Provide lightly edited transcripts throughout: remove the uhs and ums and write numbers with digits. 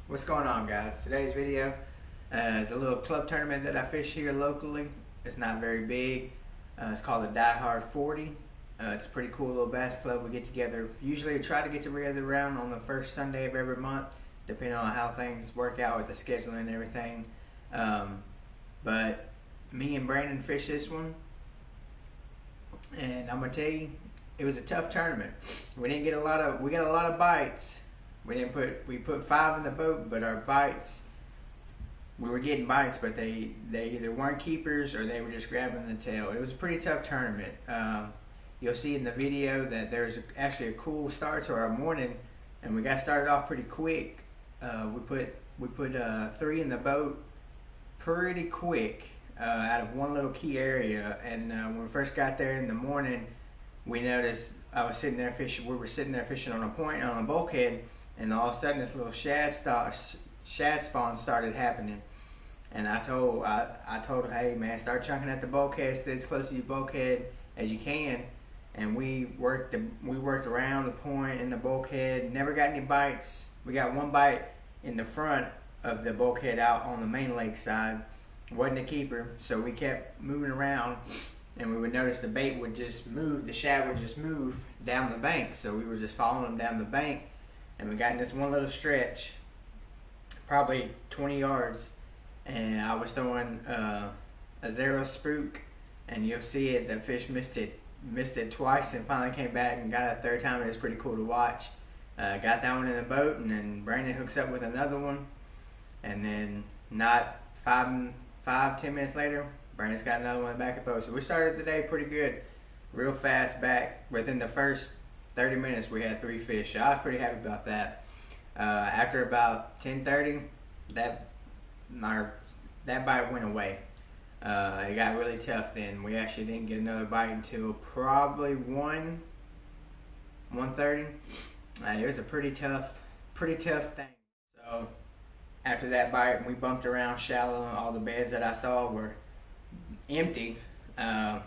What's going on, guys? Today's video is a little club tournament that I fish here locally. It's not very big. It's called the Die Hard 40. It's a pretty cool little bass club. We get together, usually try to get together around on the first Sunday of every month, depending on how things work out with the scheduling and everything. But me and Brandon fished this one, and I'm gonna tell you, it was a tough tournament. We got a lot of bites. We put 5 in the boat, but our bites, we were getting bites, but they either weren't keepers or they were just grabbing the tail. It was a pretty tough tournament. You'll see in the video that there's actually a cool start to our morning, and we got started off pretty quick. We put 3 in the boat pretty quick out of one little key area, and when we first got there in the morning, we noticed we were sitting there fishing on a point on a bulkhead, and all of a sudden this little shad spawn started happening. And I told her, hey man, start chunking at the bulkhead, stay as close to your bulkhead as you can. And we worked around the point in the bulkhead, never got any bites. We got one bite in the front of the bulkhead out on the main lake side. Wasn't a keeper, so we kept moving around, and we would notice the bait would just move, the shad would just move down the bank. So we were just following them down the bank, and we got in this one little stretch, probably 20 yards, and I was throwing a 0 spook, and you'll see it, the fish missed it twice and finally came back and got it a third time. It was pretty cool to watch. Got that one in the boat, and then Brandon hooks up with another one, and then not 5-10 minutes later, Brandon's got another one in the back of the boat. So we started the day pretty good, real fast back. Within the first 30 minutes we had 3 fish, so I was pretty happy about that. After about 10:30, that bite went away. It got really tough then. We actually didn't get another bite until probably 1:30. It was a pretty tough thing. So after that bite, we bumped around shallow. All the beds that I saw were empty. I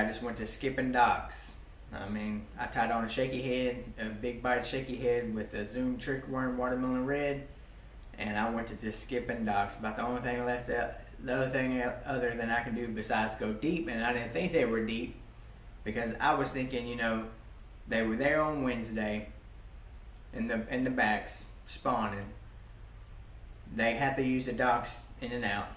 just went to skipping docks. I mean, I tied on a shaky head, a big bite shaky head with a Zoom trick worm watermelon red, and I went to just skipping docks. About the only thing left out, the other thing other than I can do besides go deep, and I didn't think they were deep because I was thinking, you know, they were there on Wednesday in the backs spawning. They had to use the docks in and out,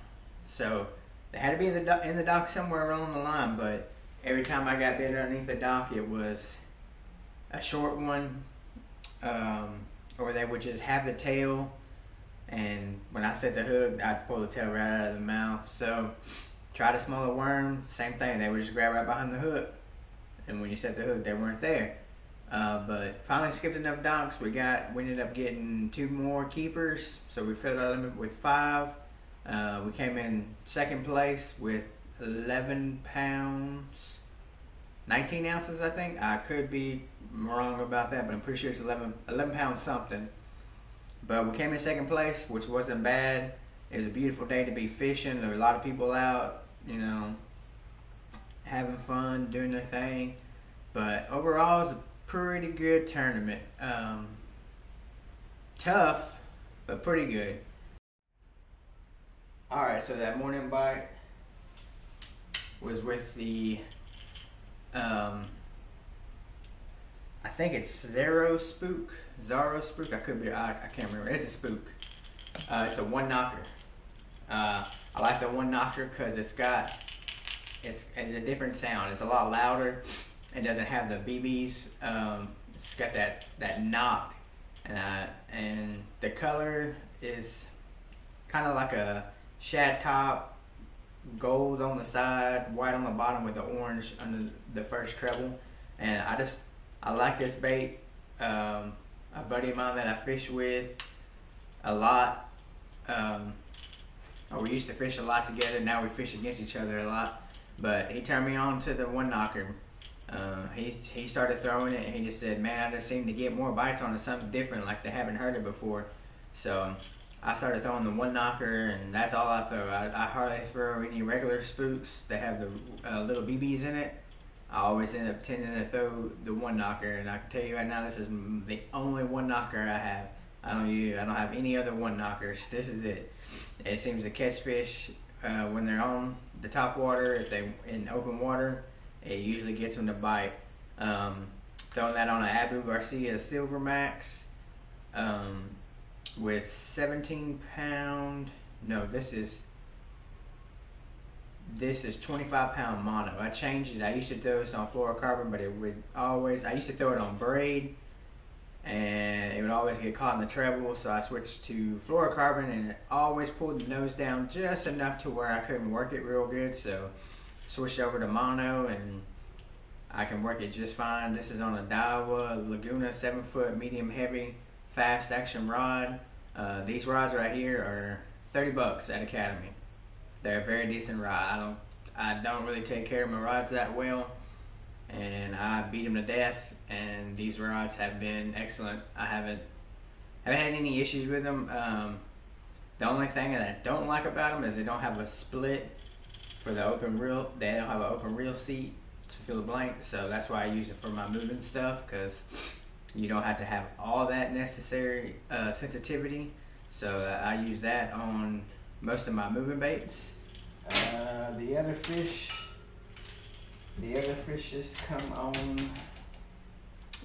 so they had to be in the dock somewhere along the line. But every time I got bit underneath the dock, it was a short one, or they would just have the tail, and when I set the hook, I'd pull the tail right out of the mouth. So try to smell a worm, same thing, they would just grab right behind the hook, and when you set the hook, they weren't there. But finally skipped enough docks. We ended up getting 2 more keepers, so we filled our limit with 5. We came in second place with 11 pounds, 19 ounces, I think. I could be wrong about that, but I'm pretty sure it's 11 pounds something. But we came in second place, which wasn't bad. It was a beautiful day to be fishing. There were a lot of people out, you know, having fun, doing their thing. But overall, it was a pretty good tournament. Tough, but pretty good. Alright, so that morning bite was with the, I think it's Zaro spook, I can't remember, it's a spook. It's a 1 knocker. I like the 1 knocker because it's a different sound. It's a lot louder. It doesn't have the BBs. It's got that knock, and the color is kind of like a shad top, gold on the side, white on the bottom with the orange under the first treble. And I like this bait. A buddy of mine that I fish with a lot, we used to fish a lot together. Now we fish against each other a lot, but he turned me on to the 1 knocker. He started throwing it, and he just said, man, I just seem to get more bites on it, something different, like they haven't heard it before. So I started throwing the one knocker, and that's all I throw. I hardly throw any regular spooks that have the little BBs in it. I always end up tending to throw the one knocker, and I can tell you right now, this is the only one knocker I have. I don't have any other one knockers. This is it. It seems to catch fish when they're on the top water. If they in open water, it usually gets them to bite. Throwing that on an Abu Garcia Silver Max with 17 pound. No, this is 25 pound mono. I changed it. I used to throw this on fluorocarbon, but it would always. I used to throw it on braid, and it would always get caught in the treble. So I switched to fluorocarbon, and it always pulled the nose down just enough to where I couldn't work it real good. So switched over to mono, and I can work it just fine. This is on a Daiwa Laguna 7-foot medium heavy fast action rod. These rods right here are $30 at Academy. They're a very decent rod. I don't really take care of my rods that well, and I beat them to death. And these rods have been excellent. I haven't had any issues with them. The only thing that I don't like about them is they don't have a split for the open reel. They don't have an open reel seat to fill the blank, so that's why I use it for my moving stuff, because you don't have to have all that necessary sensitivity. So I use that on most of my moving baits. The other fish just come on.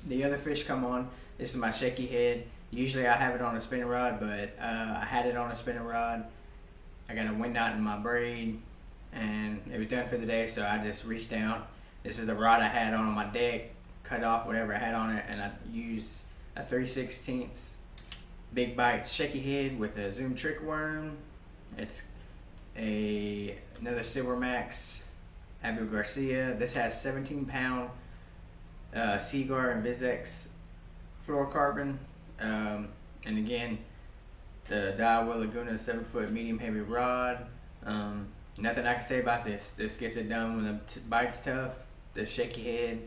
The other fish come on. This is my shaky head. Usually I have it on a spinning rod, but I had it on a spinning rod. I got a wind knot in my braid, and it was done for the day, so I just reached down. This is the rod I had on my deck, cut off whatever I had on it, and I used a 3/16 big bite shaky head with a Zoom trick worm. It's another Silver Max Abu Garcia. This has 17 pound Seaguar and Vizex fluorocarbon. And again, the Daiwa Laguna 7-foot medium heavy rod. Nothing I can say about this. This gets it done when the bite's tough. The shaky head,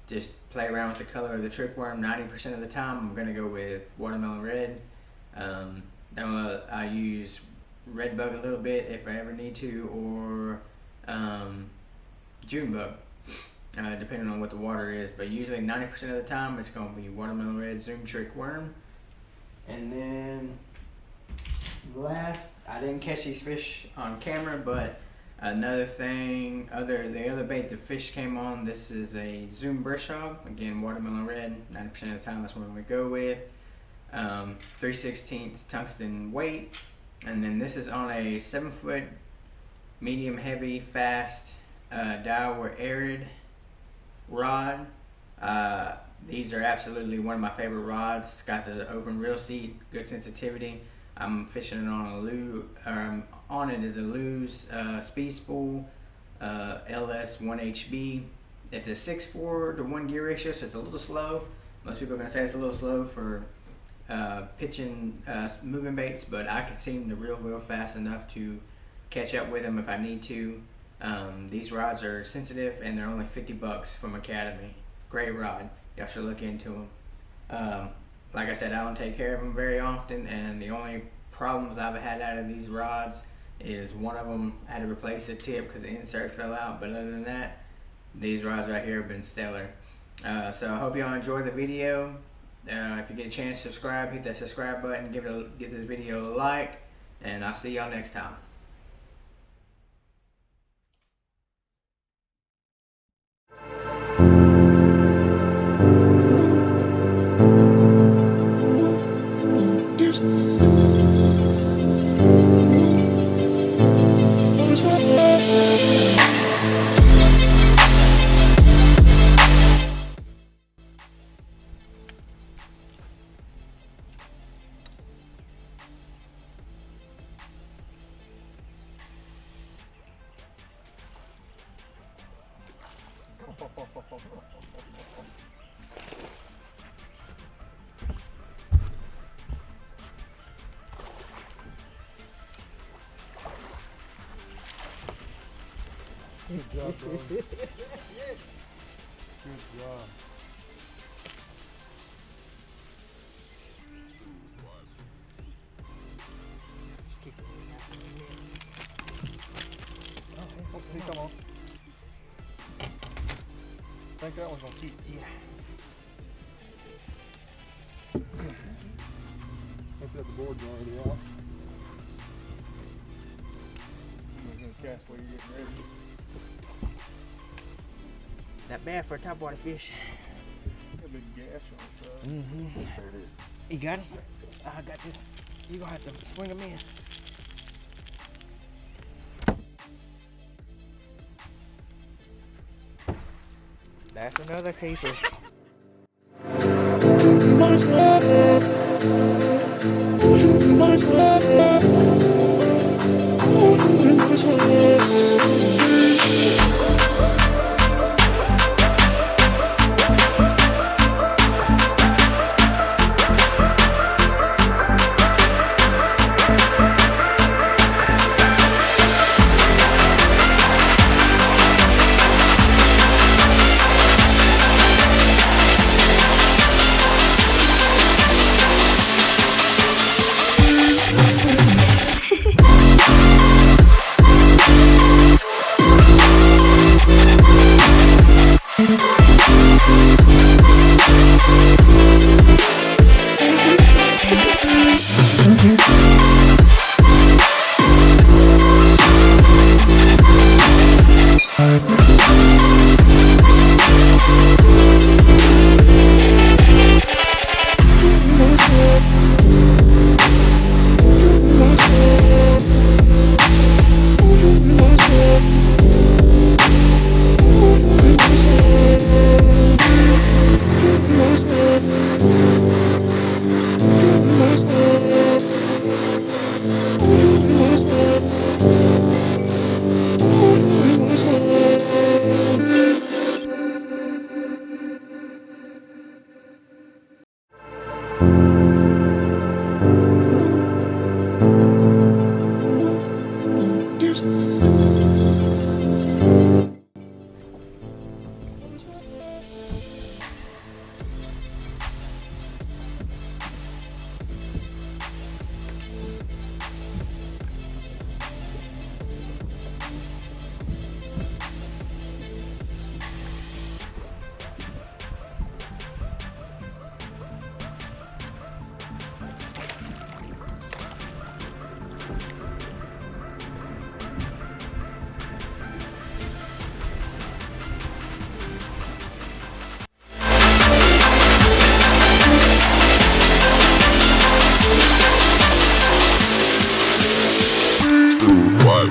just play around with the color of the trick worm. 90% of the time I'm going to go with watermelon red. I use red bug a little bit if I ever need to, or June bug, depending on what the water is. But usually 90% of the time it's going to be watermelon red Zoom trick worm. And then last, I didn't catch these fish on camera, but another thing, the other bait the fish came on, this is a Zoom brush hog. Again, watermelon red, 90% of the time that's what we go with. 3/16 tungsten weight. And then this is on a 7-foot medium heavy fast Daiwa Arid rod. These are absolutely one of my favorite rods. It's got the open reel seat, good sensitivity. I'm fishing it on a Lou, on it is a Lou's Speed Spool LS 1HB. It's a 6:4 to 1 gear ratio, so it's a little slow. Most people are going to say it's a little slow for pitching moving baits, but I can seem to reel real fast enough to catch up with them if I need to. These rods are sensitive, and they're only $50 from Academy. Great rod. Y'all should look into them. Like I said, I don't take care of them very often, and the only problems I've had out of these rods is one of them I had to replace the tip because the insert fell out, but other than that, these rods right here have been stellar. So I hope y'all enjoyed the video. If you get a chance, subscribe, hit that subscribe button, give this video a like, and I'll see y'all next time. Good job, bro. Good job. see, come on. I think that one's gonna keep. Yeah. Let's set the board's already out. We're gonna cast while you're getting ready. Not bad for a topwater fish. Got a big gash on the side. Mm-hmm. There it is. You got him? I got this. You're gonna have to swing him in. That's another keeper. What?